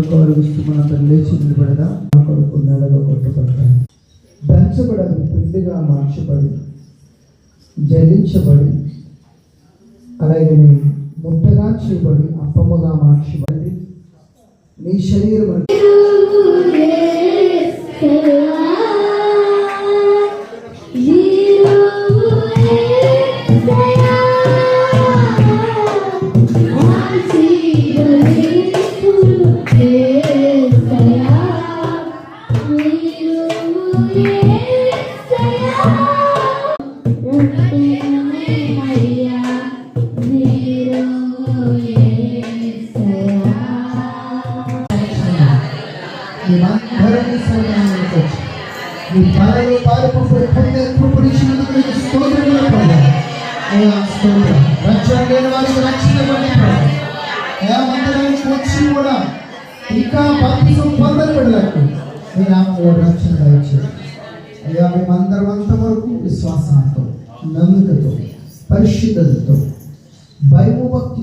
కొరకు అడుగుస్తూ మన లేచి నిలబడదా నా కొరకు నెలగా కొట్టబడ్డాను, దంచబడని పిండిగా మార్చబడి జలించబడి అలాగే ముద్దగా చేయబడి అప్పముగా మార్చబడి నీ శరీరం వచ్చి కూడా ఇంకా బాప్తిజం పొందని వెళ్ళకు మీ నామములో రక్షణ దయచేయండి అయ్యా. మేమందరం అంతవరకు విశ్వాసంతో, నమ్మికతో, పరిశుద్ధతతో, భయభక్తి